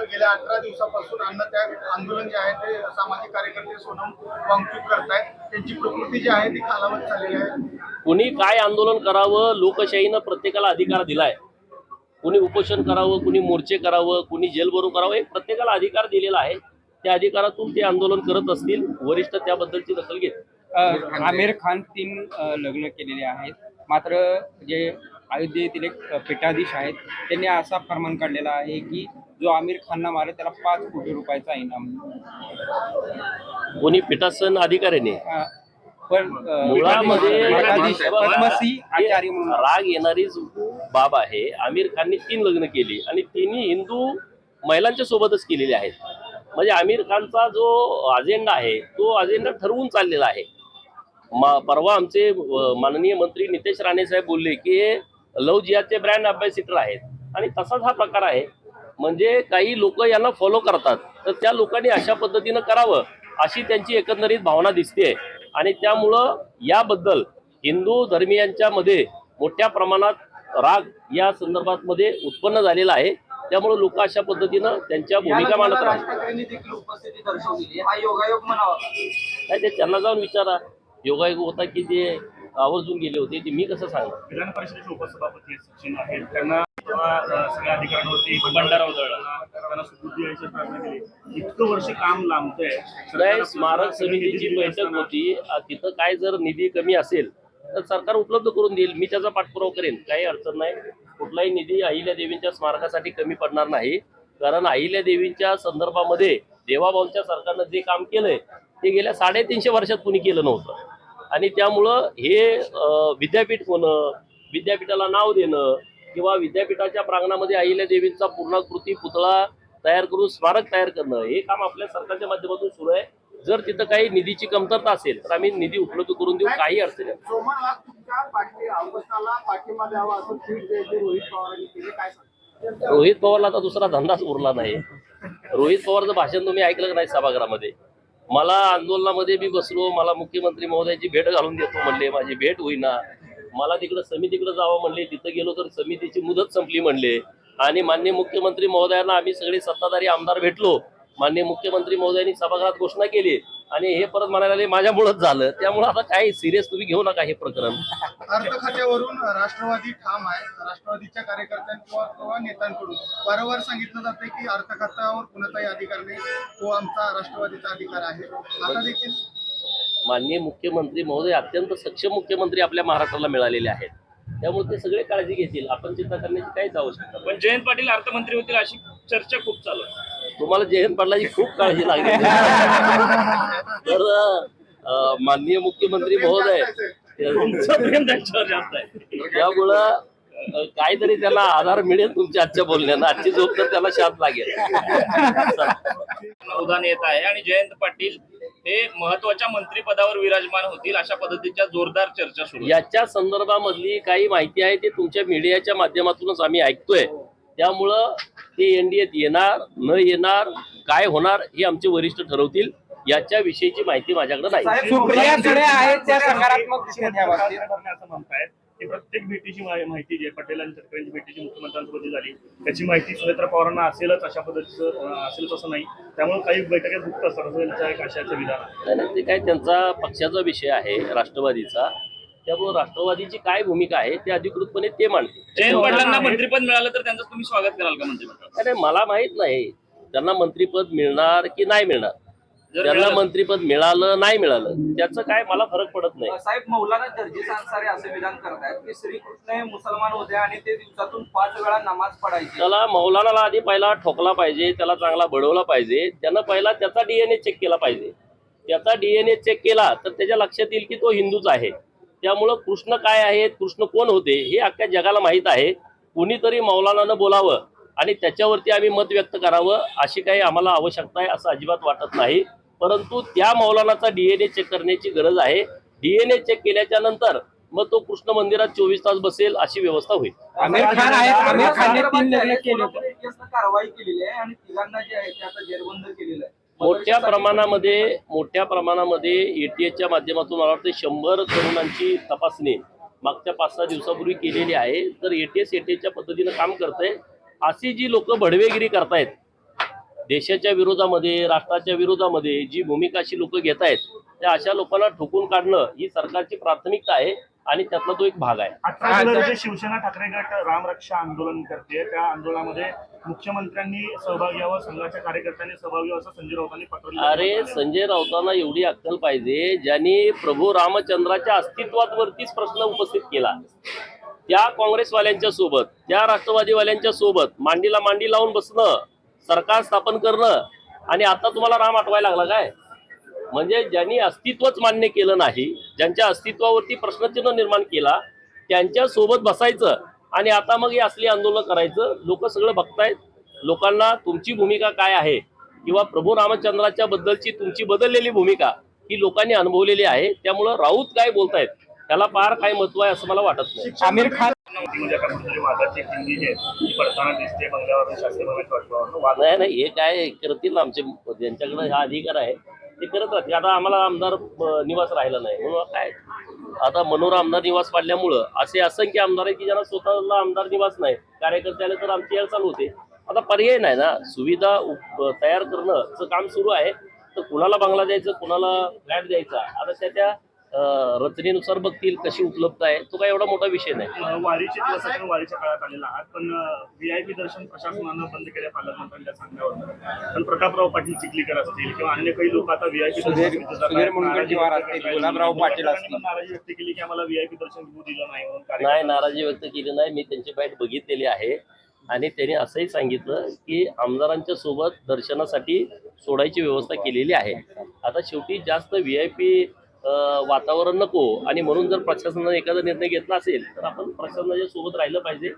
गेल्या 18 दिवसापासून अन्नत्याग आंदोलन जे आहे ते सामाजिक कार्यकर्ते सोनम वांगचूक करतायत. त्यांची प्रकृती जी आहे ती खालावत चाललेली आहे. कुणी काय आंदोलन करावं, लोकशाहीनं प्रत्येकाला अधिकार दिलाय. कुणी उपोषण करावं, कुणी मोर्चे करावं, कुणी जेल भरू करावं, हे प्रत्येकाला अधिकार दिलेला आहे. त्या अधिकारातून ते आंदोलन करत असतील. वरिष्ठ त्याबद्दलची दखल घेत. आमिर खान 3 लग्न केलेले आहेत. मात्र जे अयोध्येतील एक पीठाधीश आहेत त्यांनी असा फरमान काढलेला आहे की जो आमिर खानना मारे त्याला 5 कोटी रुपयाचा इनाम. कोणी पीठासन अधिकाऱ्याने पण मुळामध्ये मठाधीश पद्मश्री आचार्य म्हणून राग येणारीच बाब आहे. आमिर खानने 3 लग्न केली आणि तिन्ही हिंदू महिलांच्या सोबतच केलेले आहेत. म्हणजे आमिर खानचा जो अजेंडा आहे तो अजेंडा ठरवून चाललेला आहे. परवा आमचे माननीय मंत्री नितेश राणे साहेब बोलले की लव जिहादचे ब्रँड अँबॅसिडर आहेत आणि तसाच हा प्रकार आहे. म्हणजे काही लोक यांना फॉलो करतात तर त्या लोकांनी अशा पद्धतीनं करावं अशी त्यांची एकंदरीत भावना दिसते. आणि त्यामुळं याबद्दल हिंदू धर्मियांच्या मध्ये मोठ्या प्रमाणात राग या संदर्भात मध्ये उत्पन्न झालेला आहे. त्यामुळे लोक अशा पद्धतीनं त्यांच्या भूमिका मांडत राहतात. उपस्थिती दर्शवली हा योगायोग म्हणावा. नाही ते त्यांना जाऊन विचारा. योगायोग होता की जे आवर्जून गेले होते ते मी कसं सांगू. विधान परिषदेचे उपसभापती सचिन आहेत त्यांना सगळ्या अधिकाऱ्यांवरती बंडारा उधळला, त्यांना सुबुद्धी द्यायची प्रार्थना केली. इतकं वर्ष काम लांबतंय. स्मारक समितीची बैठक होती. तिथं काय जर निधी कमी असेल तर सरकार उपलब्ध करून देईल. मी त्याचा पाठपुरावा करेन. काही अडचण नाही. कुठलाही निधी अहिल्या देवींच्या स्मारकासाठी कमी पडणार नाही. कारण अहिल्या देवींच्या संदर्भामध्ये देवाभाऊंच्या सरकारनं जे काम केलंय ते गेल्या 350 वर्षात कुणी केलं नव्हतं. आणि त्यामुळं हे विद्यापीठ होणं, विद्यापीठाला नाव देणं किंवा विद्यापीठाच्या प्रांगणामध्ये अहिल्या देवींचा पूर्णाकृती पुतळा तयार करून स्मारक तयार करणं हे काम आपल्या सरकारच्या माध्यमातून सुरू आहे. जर तिथं काही निधीची कमतरता असेल तर आम्ही निधी उपलब्ध करून देऊ. काही अडचण नाही. सोमन आज तुमच्या अवस्थाला पाठिंबा द्यावा असं ट्विट द्यायचे रोहित पवारांनी केले, काय सांगता? रोहित पवारला आता दुसरा धंदाच उरला नाही. रोहित पवारचं भाषण तुम्ही ऐकलं का नाही सभागृहामध्ये? मला आंदोलनामध्ये मी बसलो, मला मुख्यमंत्री महोदयाची भेट घालून देतो म्हणले, माझी भेट होईना. मला तिकडं समितीकडे जावं म्हणले, तिथं गेलो तर समितीची मुदत संपली म्हणले. आणि माननीय मुख्यमंत्री महोदयांना आम्ही सगळे सत्ताधारी आमदार भेटलो. माननीय मुख्यमंत्री महोदयांनी सभागृहात घोषणा केली आणि हे परत म्हणायला माझ्यामुळेच झालं. त्यामुळे आता काही सिरियस तुम्ही घेऊ नका हे प्रकरण. अर्थ खात्यावरून राष्ट्रवादी ठाम आहे. राष्ट्रवादीच्या कार्यकर्त्यांना किंवा नेत्यांकडून वारंवार सांगितलं जाते की अर्थ खात्यावर कुणाचाही अधिकार नाही, तो आमचा राष्ट्रवादीचा अधिकार आहे. आता देखील माननीय मुख्यमंत्री महोदय अत्यंत सक्षम मुख्यमंत्री आपल्या महाराष्ट्राला मिळालेले आहेत. त्यामुळे ते सगळे काळजी घेतील. आपण चिंता करण्याची काहीच आवश्यकता नाही. पण जयंत पाटील अर्थमंत्री होतील अशी चर्चा खूप चालू आहे. तुम्हाला जयंत पाटलाची खूप काळजी लागली तर माननीय मुख्यमंत्री महोदय प्रेम त्यांच्यावर जास्त आहे. त्यामुळं काहीतरी त्याला आधार मिळेल तुमच्या आजच्या बोलण्यानं. आजची झोप तर त्याला शांत लागेल. उदाहरण येत आहे आणि जयंत पाटील हे महत्वाच्या मंत्रिपदावर विराजमान होतील अशा पद्धतीच्या जोरदार चर्चा सुरू. याच्या संदर्भामधली काही माहिती आहे ते तुमच्या मीडियाच्या माध्यमातूनच आम्ही ऐकतोय. त्यामुळं ते एनडीएत येणार न येणार काय होणार हे आमचे वरिष्ठ ठरवतील. याच्या विषयीची माहिती माझ्याकडे नाही. सुप्रियाकडे आहेत त्या सकारात्मक दिशेने द्यावा. असं म्हणतायत की प्रत्येक भेटीची माहिती जी आहे पटेल आणि तटकरेंची भेटीची मुख्यमंत्र्यांसोबत झाली त्याची माहिती सुनेत्रा पवारांना असेलच अशा पद्धतीचं असेलच असं नाही. त्यामुळे काही बैठकीत गुप्त असतात असं त्यांचं एक आशयाचं विधान आहे. ते काय त्यांचा पक्षाचा विषय आहे राष्ट्रवादीचा. त्यामुळे राष्ट्रवादीची काय भूमिका आहे ते अधिकृतपणे ते मांडतील. जयंत पाटलांना मंत्रिपद मिळालं तर त्यांचं तुम्ही स्वागत कराल का मंत्रिमंडळात? अरे मला माहित नाही त्यांना मंत्रिपद मिळणार की नाही मिळणार. त्यांना मंत्रिपद मिळालं नाही मिळालं त्याचं काय मला फरक पडत नाही. साहेब, मौलाना जर्जिस अन्सारी असे विधान करतायत की श्रीकृष्ण हे मुसलमान होते आणि ते दिवसातून 5 वेळा नमाज पढायचे. त्याला मौलानाला आधी पहिला ठोकला पाहिजे, त्याला चांगला बडवला पाहिजे. त्यानं पहिला त्याचा डीएनए चेक केला पाहिजे. त्याचा डीएनए चेक केला तर त्याच्या लक्षात येईल की तो हिंदूच आहे. त्यामुळं कृष्ण काय आहेत, कृष्ण कोण होते हे अख्ख्या जगाला माहीत आहे. कुणीतरी मौलानानं बोलावं आणि त्याच्यावरती आम्ही मत व्यक्त करावं अशी काही आम्हाला आवश्यकता आहे असं अजिबात वाटत नाही. परंतु त्या मौलानाचा डीएनए चेक करण्याची गरज आहे. डीएनए चेक केल्याच्या नंतर मग तो कृष्ण मंदिरात 24 तास बसेल अशी व्यवस्था होईल. आमिर खान आहेत. आमिर खानने 3 लग्न केले. कारवाई केलेली आहे आणि तिघांना जे आहे ते आता जेरबंद केलेलं आहे. मोठ्या प्रमाणामध्ये एटीएसच्या माध्यमातून मला वाटतं 100 तरुणांची तपासणी मागच्या 5-6 दिवसापूर्वी केलेली आहे. तर एटीएसच्या पद्धतीनं काम करतंय. अशी जी लोक भडवेगिरी करतायत देशाच्या विरोधामध्ये, राष्ट्राच्या विरोधामध्ये जी भूमिका अशी लोक घेत आहेत, त्या अशा लोकांना ठोकून काढणं ही सरकारची प्राथमिकता आहे आणि त्यातला तो एक भाग आहे. 18 जुलै रोजी शिवसेना ठाकरे गट रामरक्षा आंदोलन करते. त्या आंदोलनामध्ये मुख्यमंत्र्यांनी सहभागी व्हावं, संघाच्या कार्यकर्त्यांनी सहभागी व्हावं असं संजय राऊतांनी पत्र लिहिलं. अरे संजय राऊतांना एवढी अक्कल पाहिजे, ज्यांनी प्रभू रामचंद्राच्या अस्तित्वावरतीच प्रश्न उपस्थित केला. त्या काँग्रेसवाल्यांच्या सोबत, त्या राष्ट्रवादीवाल्यांच्या सोबत मांडीला मांडी लावून बसणं, सरकार स्थापन करणं, आणि आता तुम्हाला राम आठवायला लागला काय? म्हणजे ज्यांनी अस्तित्वच मान्य केलं नाही, ज्यांच्या अस्तित्वावरती प्रश्नचिन्ह निर्माण केला, त्यांच्या सोबत बसायचं आणि आता मग हे असली आंदोलन करायचं. लोक सगळं बघतायत. लोकांना तुमची भूमिका काय आहे किंवा प्रभू रामचंद्राच्या बद्दलची तुमची बदललेली भूमिका ही लोकांनी अनुभवलेली आहे. त्यामुळं राऊत काय बोलतायत त्याला फार काय महत्व आहे असं मला वाटत नाही. आमिर खान म्हणजे आता कुठेतरी वादाची हिंदी जी आहे ती पडताना दिसते बंगल्यावरून, शासकीय भवनाच्या वाटपावरून. वाद नाही, हे काय करतील आमचे, ज्यांच्याकडे हा अधिकार आहे ते करत राहतील. आता आम्हाला आमदार निवास राहिला नाही म्हणून काय, आता मनोरा आमदार निवास पाडल्यामुळं असे असंख्य आमदार आहे की ज्यांना स्वतःला आमदार निवास नाही. कार्यकर्त्याला तर आमची यार चालू होते. आता पर्याय नाही ना, सुविधा तयार करणं काम सुरू आहे. तर कुणाला बंगला द्यायचं, कुणाला फ्लॅट द्यायचा, आता त्या रचनेनुसार बघतील कशी उपलब्ध आहे. तो काय एवढा मोठा विषय नाही. वारीचे दिवस आपण वारीच्या काळात आलेला आहात, पण व्हीआयपी दर्शन प्रशासनानं बंद केल्या पालकमंत्र्यांच्या सांगण्यावर. पण प्रतापराव पाटील चिखलीकर असतील किंवा अन्य काही लोक आता व्हीआयपी सुधीर मुनगंटीवार असतील, गुलाबराव पाटील असतील, नाराजी व्यक्त केली की आम्हाला व्हीआयपी दर्शन घेऊ दिलं नाही म्हणून. नाही, नाराजी व्यक्त केली नाही. मी त्यांची बाईट बघितलेली आहे आणि त्यांनी असंही सांगितलं की आमदारांच्या सोबत दर्शनासाठी सोडायची व्यवस्था केलेली आहे. आता शेवटी जास्त व्हीआयपी वातावरण नको, आणि म्हणून जर प्रशासनाने एखादा निर्णय घेतला असेल तर आपण प्रशासनाच्या सोबत राहिलं पाहिजे.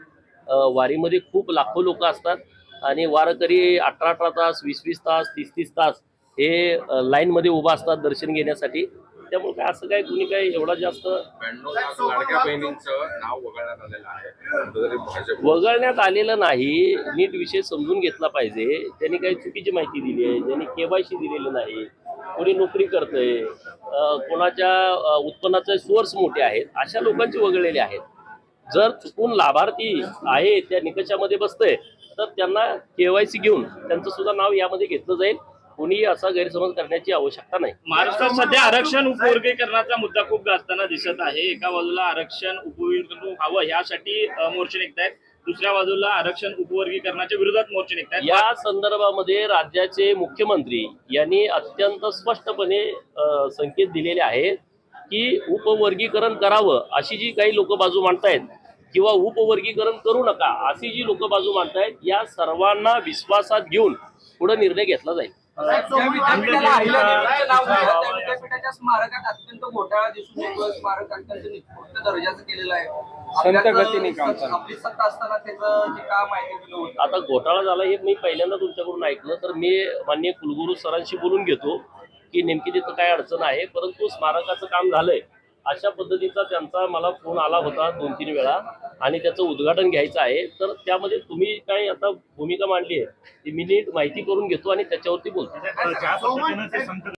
वारीमध्ये खूप लाखो लोक असतात आणि वारकरी 18 तास, 20 तास, 30 तास हे लाईनमध्ये उभा असतात दर्शन घेण्यासाठी. त्यामुळे काय असं काय कुणी काय एवढा जास्त 92 लाख लाडक्या बहिणींचं नाव वगळण्यात आलेलं आहे. कुठेतरी भाजप वगळण्यात आलेलं नाही. नीट विषय समजून घेतला पाहिजे. त्यांनी काही चुकीची माहिती दिली आहे, ज्यांनी केवायसी दिलेलं नाही, कोणी नोकरी करतंय, कोणाच्या उत्पन्नाचे सोर्स मोठे आहेत, अशा लोकांची वगळलेले आहेत. जर चुकून लाभार्थी आहे त्या निकषामध्ये बसतंय तर त्यांना केवायसी घेऊन त्यांचं सुद्धा नाव यामध्ये घेतलं जाईल. कोणी असा गैरसमज करण्याची आवश्यकता नाही. महाराष्ट्रात सध्या आरक्षण उपवर्गीकरणाचा मुद्दा खूप गाजताना दिसत आहे. एका बाजूला आरक्षण उपवर्गीकरण व्हावं यासाठी मोर्चे निघतायत, दुसऱ्या बाजूला आरक्षण उपवर्गीकरणाच्या विरोधात मोर्चे निघतायत. या संदर्भामध्ये राज्याचे मुख्यमंत्री यांनी अत्यंत स्पष्टपणे संकेत दिलेले आहेत की उपवर्गीकरण करावं अशी जी काही लोक बाजू मांडतायत किंवा उपवर्गीकरण करू नका अशी जी लोक बाजू मांडतायत, या सर्वांना विश्वासात घेऊन पुढे निर्णय घेतला जाईल. ज्या विद्यापीठाला अहिल्यादेवीचं नाव आहे, त्या विद्यापीठाच्या स्मारकात अत्यंत घोटाळा दिसून येतो. स्मारक अत्यंत निकृष्ट दर्जाचं केलेलं आहे. संत गतीने काम चालू. आपली सत्ता असताना त्याचं जे काम आहे ते दिलं होतं. आता घोटाळा झाला हे मी पहिल्यांदा तुमच्याकडून ऐकलं, तर मी माननीय कुलगुरू सरांशी बोलून घेतो की नेमकी तिथं काय अडचण आहे. परंतु स्मारकाचं काम झालंय अशा पद्धतीचा त्यांचा मला फोन आला होता 2-3 वेळा आणि त्याचं उद्घाटन घ्यायचं आहे. तर त्यामध्ये तुम्ही काय आता भूमिका मांडली आहे ती मी नीट माहिती करून घेतो आणि त्याच्यावरती बोलतो. ज्या पद्धतीनं ते संत